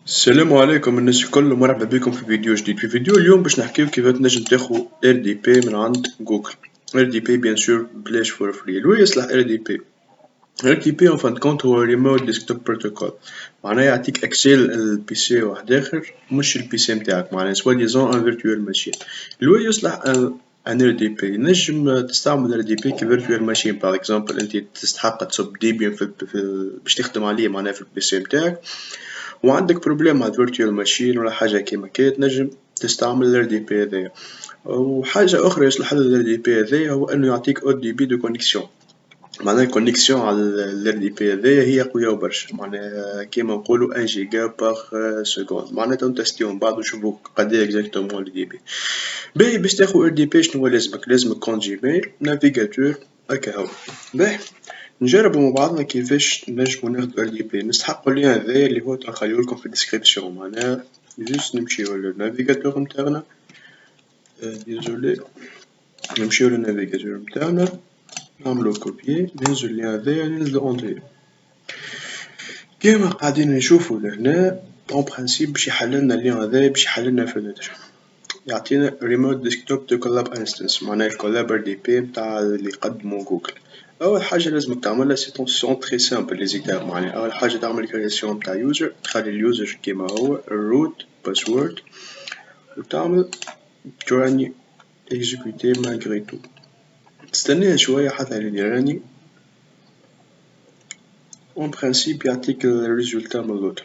السلام عليكم الناس الكل، مرحبا بكم في فيديو جديد. في فيديو اليوم باش نحكيو كيف تنجم تاخو RDP من عند جوجل. RDP بيان سور بلاش فور فري. لو يصلح RDP en fin de compte هو ريموت ديسكتوب بروتوكول، معناه يعطيك اكسي للبي سي واحد اخر مش البي سي نتاعك، معناه سوا ديزون ان فيرتوال ماشين. لو يصلح ان RDP نجم تستعمل RDP كفيرتوال ماشين. باغ اكزومبل انت تستحق تصب ديبيان باش تخدم عليه معناه في البي سي نتاعك، وعندك بروبليم مع الفيرتوال ماشين ولا حاجة كيما كي تنجم تستعمل ال RDP هذايا. وحاجة أخرى يصلح لها ال RDP هذايا هو أنو يعطيك haut débit de connexion. معناها الكونيكسيون على ال RDP هذايا هي قوية برشا، معناها كيما نقولو 1 جيجا باغ سكوند. معناتها نتستيو من بعد ونشوفو قداه اكزاكتومون ال DB. باهي باش تاخو RDP شنوا لازمك كونت جيميل نافيغاتور هكا هو. باهي نجربو مع بعضنا كيفاش نجمو ناخدو RDP. نستحقو اللين هذايا اللي هو نخليهولكم في الديسكريبسيون. معناها جوست نمشيو للنافيغاتور نتاعنا، ديزولي، نمشيو للنافيغاتور نتاعنا، نعملو كوبيي، نهزو اللين هذايا ننزلو اونتري. كيما قاعدين نشوفو لهنا اون برانسيب باش يحللنا اللين هذايا، باش يحللنا فينتر، يعطينا ريموت ديسكتوب تو كولاب انستنس، معناها الكولاب RDP نتاع اللي يقدمو جوجل. أول حاجة لازمك تعملها سيتونسيون تري سامبل لي زيتاب. معناها أول حاجة تعمل كرياسيون نتاع يوزر، تخلي اليوزر كيما هو الروت باسورد، وتعمل تراني اكزيكوتي مالغري تو، تستناه شوية حتى لين يراني. اون برانسيب يعطيك الريزولتا من اللوط.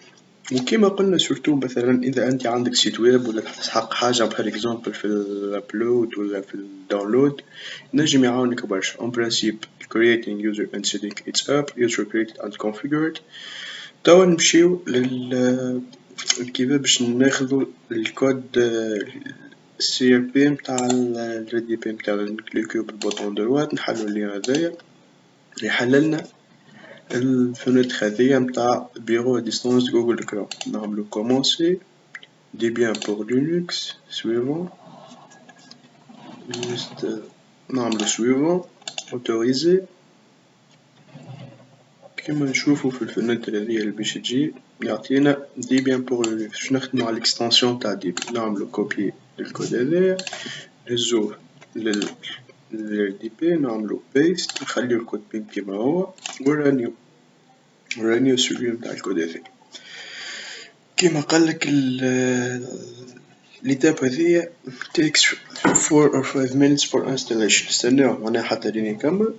وكيما قلنا سورتو مثلا اذا انت عندك سيت ويب ولا تحقق حاجه بحال اكزومبل في الابلود ولا في الداونلود، نجم يعاونك برشا. اون برانسيب creating user and setting it up, user created and configured. توا نمشيو كيفاه باش ناخذو الكود السي ار بي نتاع الري دي بي نتاعنا. نكليكيو بالبوطون دوات نحلو اللين هذايا يحللنا الفونتر هذيا نتاع بيرو ديستانس جوجل كروم. نعملو كومونسي ديبيان بور لينكس سويفون، جوست نعملو سويفون اوتوريزي. كيما نشوفو في الفونتر هذيا اللي باش تجي يعطينا ديبيان بور لينكس. باش نخدمو على الاكستنسيون تاع ديبي، نعملو كوبي للكود هذايا نهزوه لل دي بي، نعملو بيست، نخليو الكود بين كيما هو، ورانيو سوري نتاع الكود هذايا. كيما قالك ليتاب هذيا takes 4 or 5 minutes for installation. استناو معناها حتى لين يكمل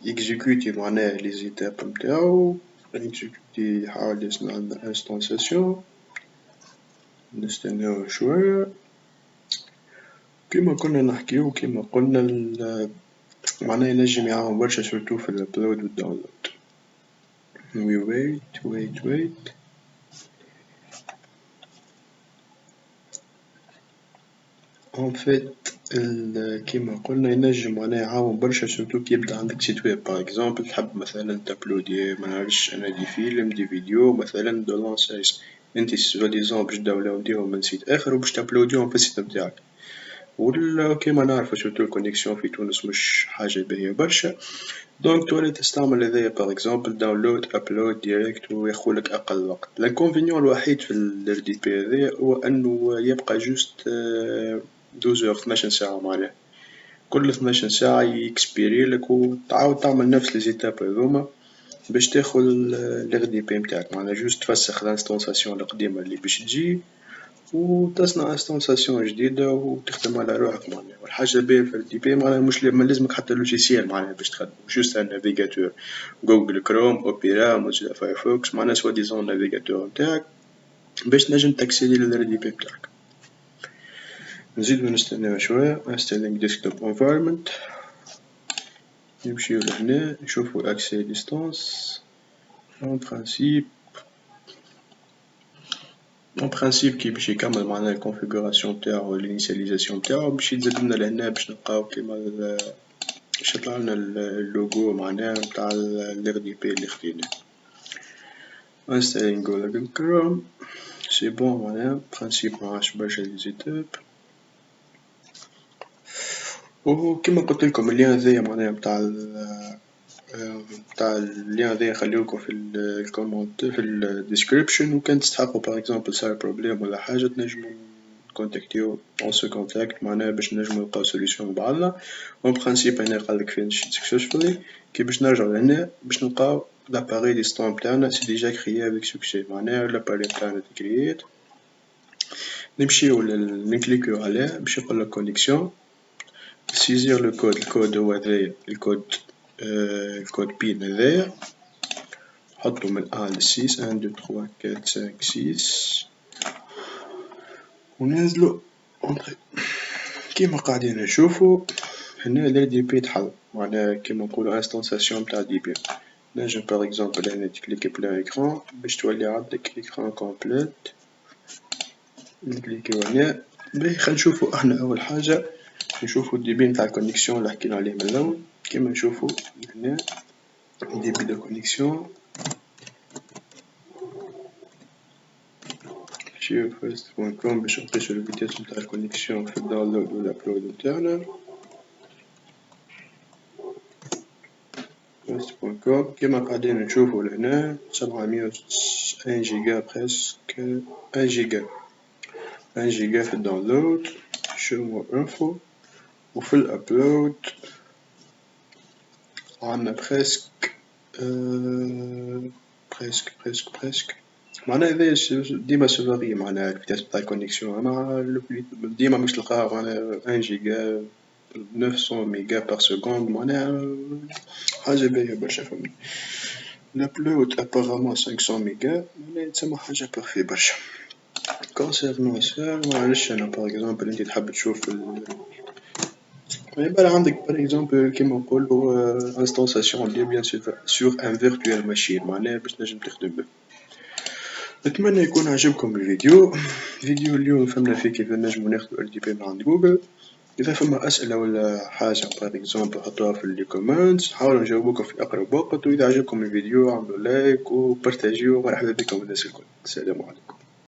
يكزيكوتي معناها لي زيتاب نتاعو، يكزيكوتي يحاول يصنع لنا انستانسياسيون. نستناو شوية كيما كنا نحكيو. كيما قلنا معناها ينجم يعاون برشا سورتو في الابلود والداونلود. we wait. en fait كيما قلنا ينجم معناها يعاون برشا سورتو كي يبدا عندك سيت ويب. باغ اكزومبل تحب مثلا تابلودي منعرفش انا دي فيلم دي فيديو مثلا دو لونساج، انت سوا ديزون باش داونلوديهم من سيت اخر وباش تابلوديهم في السيت نتاعك. ولا كيما نعرفو سورتو الكونيكسيون في تونس مش حاجة باهية برشا، دونك تولي تستعمل هذايا باغ اكزومبل داونلود ابلود ديريكت وياخذلك اقل وقت. الانكونفينيون الوحيد في ال RDP هذايا هو انه يبقى جوست 12 ساعة. معناها كل 12 ساعة يكسبيري لك وتعاود تعمل نفس ليزيتاب هذوما باش تاخذ ال RDP نتاعك. معناها جوست تفسخ الانستونساسيون القديمة اللي باش تجي وتصنع انستونساسيون جديدة وتخدم على روحك. معناها والحاجة الباهية في RDP معناها مش ما لازمك حتى لوجيسيال معناها باش تخدم، جوست ان نافيغاتور جوجل كروم اوبيرا موزيلا فايرفوكس، معناها سوا ديزون نافيغاتور نتاعك باش تنجم تاكسيدي لل RDP نتاعك. نزيدو نستناو شوية. installing desktop environment، نمشيو لهنا نشوفو accès distance. en principe كي باش يكمل معناها الكونفيغوراسيون نتاعو الانيسياليزاسيون نتاعو باش يتزادلنا لهنا باش نلقاو كيما باش يطلعلنا اللوغو معناها نتاع ال RDP اللي خديناه. installing Google Chrome سي بون. معناها برانسيب معاش برشا ليزيتاب. وكيما قلتلكم اللين هذايا معناها نتاع تاع اللين هذايا نخليهولكم في الكومنت في الديسكريبشن، وكان تستحقوا باغ اكزومبل صار بروبليم ولا حاجة تنجمو كونتاكتيو اون سو كونتاكت معناها باش نجمو نلقاو سوليسيون مع بعضنا. اون برانسيب هنا قالك فينيش سكسسفولي، كي باش نرجعو لهنا باش نلقاو لاباري ديستون تاعنا سي ديجا كريي افيك سوكسي، معناها لاباري تاعنا تكرييت. نمشيو نكليكيو عليه باش يقولك كونيكسيون، سيزير لو كود، الكود هو هذايا الكود، الكود بين هذايا نحطو من 1 ل 6 1 2 3 4 5 6 وننزلو اونطري. كيما قاعدين نشوفو هنا ال دي بي تحل، معناها كيما نقولو انستانساسيون تاع دي بي. نجم باغ اكزومبل هنا تكليكي بلان ايكران باش تولي عندك ايكران كومبليت، نكليكيو هنا باهي. خلينا نشوفو احنا اول حاجة نشوفو الدي بي نتاع الكونيكسيون اللي حكينا عليه من الاول. كيما نشوفو هنا دي بي دو كونيكسيون، نمشيو first.com باش نقيسو الفيتاس نتاع الكونيكسيون في الداونلود و الابلود نتاعنا. first.com كيما قاعدين نشوفو لهنا 701 جيجا بريسك، 1 جيجا 1 جيجا في الداونلود شو مور انفو، وفي الابلود عندنا بريسك بريسك معناها هذايا ديما سوفاري، معناها الفيتاس تاع الكونيكسيون مع ديما مش تلقاها معناها 1 جيجا 900 ميجا بار سكوند، معناها حاجة باهية برشا فهمني. الابلود ابارامون 500 ميجا، معناها تسمى حاجة بارفي برشا. كونسيرنون سا معليش انا باغ اكزومبل انتي تحب تشوف يبقى عندك باغ اكزومبل كيما نقولو انستانساسيون ديال بيان سور ان فيرتوال ماشين، معناها باش تنجم تخدم به. نتمنى يكون عجبكم الفيديو. فيديو اليوم فهمنا فيه كيف نجمو ناخدو ال دي بي من عند جوجل. اذا فما اسئله ولا حاجه باغ اكزومبل حطوها في لي كومنتس نحاول نجاوبكم في اقرب وقت. واذا عجبكم الفيديو اعملوا لايك وبارتاجيو، مرحبا بكم الناس الكل. السلام عليكم.